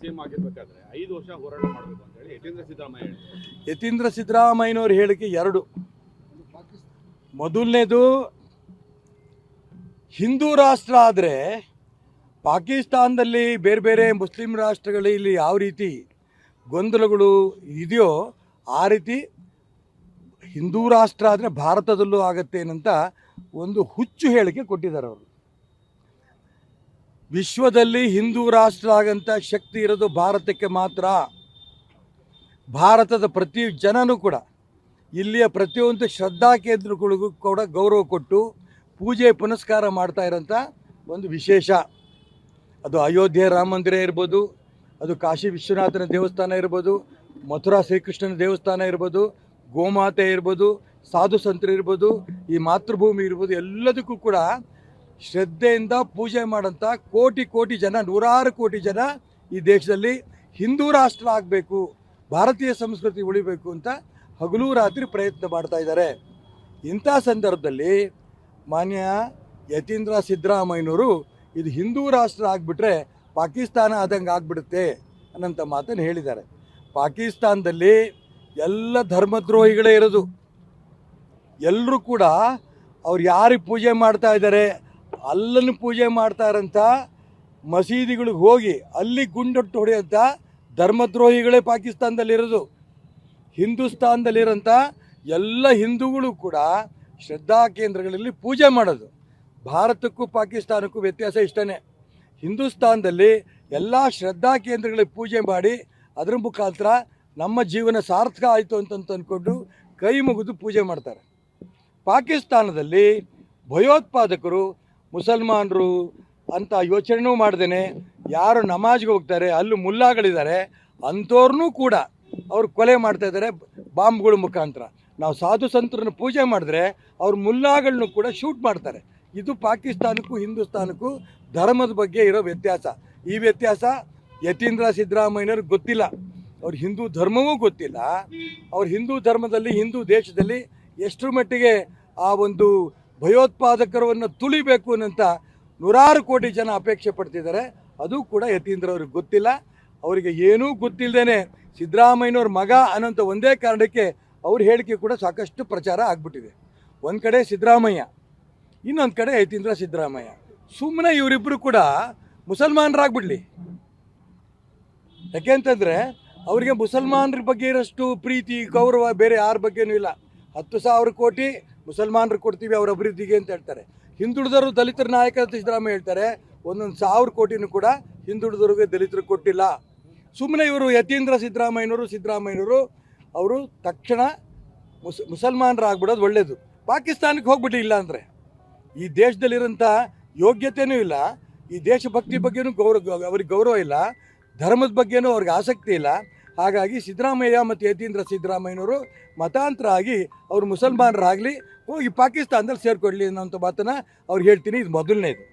CM ಆಗಿರ್ಬೇಕಾದ್ರೆ 5 ವರ್ಷ ಹೋರಾಟ ಮಾಡಬೇಕು ಅಂತ ಹೇಳಿ ಯತೀಂದ್ರ ಸಿದ್ದರಾಮಯ್ಯನವ್ರ ಹೇಳಿಕೆ ಎರಡು. ಮೊದಲನೇದು, ಹಿಂದೂ ರಾಷ್ಟ್ರ ಆದರೆ ಪಾಕಿಸ್ತಾನದಲ್ಲಿ ಬೇರೆ ಬೇರೆ ಮುಸ್ಲಿಂ ರಾಷ್ಟ್ರಗಳಲ್ಲಿ ಯಾವ ರೀತಿ ಗೊಂದಲಗಳು ಇದೆಯೋ ಆ ರೀತಿ ಹಿಂದೂ ರಾಷ್ಟ್ರ ಆದರೆ ಭಾರತದಲ್ಲೂ ಆಗತ್ತೆ ಏನಂತ ಒಂದು ಹುಚ್ಚು ಹೇಳಿಕೆ ಕೊಟ್ಟಿದ್ದಾರೆ ಅವರು. ವಿಶ್ವದಲ್ಲಿ ಹಿಂದೂ ರಾಷ್ಟ್ರ ಆಗಂತ ಶಕ್ತಿ ಇರೋದು ಭಾರತಕ್ಕೆ ಮಾತ್ರ. ಭಾರತದ ಪ್ರತಿ ಜನನೂ ಕೂಡ ಇಲ್ಲಿಯ ಪ್ರತಿಯೊಂದು ಶ್ರದ್ಧಾ ಕೇಂದ್ರಗಳಿಗೂ ಕೂಡ ಗೌರವ ಕೊಟ್ಟು ಪೂಜೆ ಪುನಸ್ಕಾರ ಮಾಡ್ತಾ ಇರೋಂಥ ಒಂದು ವಿಶೇಷ. ಅದು ಅಯೋಧ್ಯೆ ರಾಮ ಮಂದಿರ ಇರ್ಬೋದು, ಅದು ಕಾಶಿ ವಿಶ್ವನಾಥನ ದೇವಸ್ಥಾನ ಇರ್ಬೋದು, ಮಥುರಾ ಶ್ರೀಕೃಷ್ಣನ ದೇವಸ್ಥಾನ ಇರ್ಬೋದು, ಗೋಮಾತೆ ಇರ್ಬೋದು, ಸಾಧು ಸಂತರು ಇರ್ಬೋದು, ಈ ಮಾತೃಭೂಮಿ ಇರ್ಬೋದು, ಎಲ್ಲದಕ್ಕೂ ಕೂಡ ಶ್ರದ್ಧೆಯಿಂದ ಪೂಜೆ ಮಾಡೋಂಥ ಕೋಟಿ ಕೋಟಿ ಜನ, ನೂರಾರು ಕೋಟಿ ಜನ ಈ ದೇಶದಲ್ಲಿ ಹಿಂದೂ ರಾಷ್ಟ್ರ ಆಗಬೇಕು, ಭಾರತೀಯ ಸಂಸ್ಕೃತಿ ಉಳಿಬೇಕು ಅಂತ ಹಗಲು ರಾತ್ರಿ ಪ್ರಯತ್ನ ಮಾಡ್ತಾ ಇದ್ದಾರೆ. ಇಂಥ ಸಂದರ್ಭದಲ್ಲಿ ಮಾನ್ಯ ಯತೀಂದ್ರ ಸಿದ್ದರಾಮಯ್ಯನವರು ಇದು ಹಿಂದೂ ರಾಷ್ಟ್ರ ಆಗಿಬಿಟ್ರೆ ಪಾಕಿಸ್ತಾನ ಆದಂಗೆ ಆಗಿಬಿಡುತ್ತೆ ಅನ್ನೋಂಥ ಮಾತನ್ನು ಹೇಳಿದ್ದಾರೆ. ಪಾಕಿಸ್ತಾನದಲ್ಲಿ ಎಲ್ಲ ಧರ್ಮದ್ರೋಹಿಗಳೇ ಇರೋದು. ಎಲ್ಲರೂ ಕೂಡ ಅವ್ರು ಯಾರಿಗೆ ಪೂಜೆ ಮಾಡ್ತಾ ಇದ್ದಾರೆ ಅಲ್ಲನ್ನು ಪೂಜೆ ಮಾಡ್ತಾ ಇರೋಂಥ ಮಸೀದಿಗಳಿಗೆ ಹೋಗಿ ಅಲ್ಲಿ ಗುಂಡೊಟ್ಟು ಹೊಡೆಯೋಂಥ ಧರ್ಮದ್ರೋಹಿಗಳೇ ಪಾಕಿಸ್ತಾನದಲ್ಲಿರೋದು. ಹಿಂದೂಸ್ತಾನದಲ್ಲಿರೋಂಥ ಎಲ್ಲ ಹಿಂದೂಗಳು ಕೂಡ ಶ್ರದ್ಧಾ ಕೇಂದ್ರಗಳಲ್ಲಿ ಪೂಜೆ ಮಾಡೋದು. ಭಾರತಕ್ಕೂ ಪಾಕಿಸ್ತಾನಕ್ಕೂ ವ್ಯತ್ಯಾಸ ಇಷ್ಟೇ. ಹಿಂದೂಸ್ತಾನದಲ್ಲಿ ಎಲ್ಲ ಶ್ರದ್ಧಾ ಕೇಂದ್ರಗಳಿಗೆ ಪೂಜೆ ಮಾಡಿ ಅದರ ಮುಖಾಂತರ ನಮ್ಮ ಜೀವನ ಸಾರ್ಥಕ ಆಯಿತು ಅಂತ ಅಂದ್ಕೊಂಡು ಕೈ ಮುಗಿದು ಪೂಜೆ ಮಾಡ್ತಾರೆ. ಪಾಕಿಸ್ತಾನದಲ್ಲಿ ಭಯೋತ್ಪಾದಕರು ಮುಸಲ್ಮಾನರು ಅಂತ ಯೋಚನೆಯೂ ಮಾಡ್ದೇನೆ ಯಾರು ನಮಾಜ್ಗೆ ಹೋಗ್ತಾರೆ ಅಲ್ಲಿ ಮುಲ್ಲಾಗಳಿದ್ದಾರೆ ಅಂಥವ್ರನ್ನೂ ಕೂಡ ಅವ್ರು ಕೊಲೆ ಮಾಡ್ತಾಯಿದ್ದಾರೆ ಬಾಂಬ್ಗಳ ಮುಖಾಂತರ. ನಾವು ಸಾಧು ಸಂತರನ್ನು ಪೂಜೆ ಮಾಡಿದ್ರೆ ಅವ್ರ ಮುಲ್ಲಾಗಳನ್ನೂ ಕೂಡ ಶೂಟ್ ಮಾಡ್ತಾರೆ. ಇದು ಪಾಕಿಸ್ತಾನಕ್ಕೂ ಹಿಂದೂಸ್ತಾನಕ್ಕೂ ಧರ್ಮದ ಬಗ್ಗೆ ಇರೋ ವ್ಯತ್ಯಾಸ. ಈ ವ್ಯತ್ಯಾಸ ಯತೀಂದ್ರ ಸಿದ್ದರಾಮಯ್ಯನವ್ರಿಗೆ ಗೊತ್ತಿಲ್ಲ. ಅವ್ರ ಹಿಂದೂ ಧರ್ಮವೂ ಗೊತ್ತಿಲ್ಲ. ಅವ್ರ ಹಿಂದೂ ಧರ್ಮದಲ್ಲಿ ಹಿಂದೂ ದೇಶದಲ್ಲಿ ಎಷ್ಟರ ಮಟ್ಟಿಗೆ ಆ ಒಂದು ಭಯೋತ್ಪಾದಕರವನ್ನು ತುಳಿಬೇಕು ಅನ್ನಂತ ನೂರಾರು ಕೋಟಿ ಜನ ಅಪೇಕ್ಷೆ ಪಡ್ತಿದ್ದಾರೆ. ಅದು ಕೂಡ ಯತೀಂದ್ರ ಅವ್ರಿಗೆ ಗೊತ್ತಿಲ್ಲ. ಅವರಿಗೆ ಏನೂ ಗೊತ್ತಿಲ್ಲದೇ ಸಿದ್ದರಾಮಯ್ಯನವ್ರ ಮಗ ಅನ್ನೋಂಥ ಒಂದೇ ಕಾರಣಕ್ಕೆ ಅವ್ರ ಹೇಳಿಕೆ ಕೂಡ ಸಾಕಷ್ಟು ಪ್ರಚಾರ ಆಗಿಬಿಟ್ಟಿದೆ. ಒಂದು ಕಡೆ ಸಿದ್ದರಾಮಯ್ಯ, ಇನ್ನೊಂದು ಕಡೆ ಯತೀಂದ್ರ ಸಿದ್ದರಾಮಯ್ಯ. ಸುಮ್ಮನೆ ಇವರಿಬ್ಬರು ಕೂಡ ಮುಸಲ್ಮಾನರಾಗ್ಬಿಡ್ಲಿ. ಯಾಕೆಂತಂದರೆ ಅವರಿಗೆ ಮುಸಲ್ಮಾನರ ಬಗ್ಗೆ ಇರೋಷ್ಟು ಪ್ರೀತಿ ಗೌರವ ಬೇರೆ ಯಾರ ಬಗ್ಗೆನೂ ಇಲ್ಲ. 10,000 ಕೋಟಿ ಮುಸಲ್ಮಾನರು ಕೊಡ್ತೀವಿ ಅವ್ರ ಅಭಿವೃದ್ಧಿಗೆ ಅಂತ ಹೇಳ್ತಾರೆ. ಹಿಂದುಳಿದವರು ದಲಿತರ ನಾಯಕ ಅಂತ ಸಿದ್ದರಾಮಯ್ಯ ಹೇಳ್ತಾರೆ. 1,000 ಕೋಟಿನೂ ಕೂಡ ಹಿಂದುಳಿದವ್ರಿಗೆ ದಲಿತರು ಕೊಟ್ಟಿಲ್ಲ. ಸುಮ್ಮನೆ ಇವರು ಯತೀಂದ್ರ ಸಿದ್ದರಾಮಯ್ಯನವರು ಅವರು ತಕ್ಷಣ ಮುಸಲ್ಮಾನರಾಗ್ಬಿಡೋದು ಒಳ್ಳೆಯದು. ಪಾಕಿಸ್ತಾನಕ್ಕೆ ಹೋಗ್ಬಿಟ್ಟು ಇಲ್ಲ ಅಂದರೆ ಈ ದೇಶದಲ್ಲಿರೋಂಥ ಯೋಗ್ಯತೆಯೂ ಇಲ್ಲ, ಈ ದೇಶಭಕ್ತಿ ಬಗ್ಗೆನೂ ಅವ್ರಿಗೆ ಗೌರವ ಇಲ್ಲ, ಧರ್ಮದ ಬಗ್ಗೆನೂ ಅವ್ರಿಗೆ ಆಸಕ್ತಿ ಇಲ್ಲ. ಹಾಗಾಗಿ ಸಿದ್ದರಾಮಯ್ಯ ಮತ್ತು ಯತೀಂದ್ರ ಸಿದ್ದರಾಮಯ್ಯನವರು ಮತಾಂತರ ಆಗಿ ಅವರು ಮುಸಲ್ಮಾನರಾಗಲಿ ಹೋಗಿ ಪಾಕಿಸ್ತಾನದಲ್ಲಿ ಸೇರಿಕೊಳ್ಳಿ ಅನ್ನೋಂಥ ಮಾತನ್ನು ಅವ್ರು ಹೇಳ್ತೀನಿ. ಇದು ಮೊದಲನೇದು.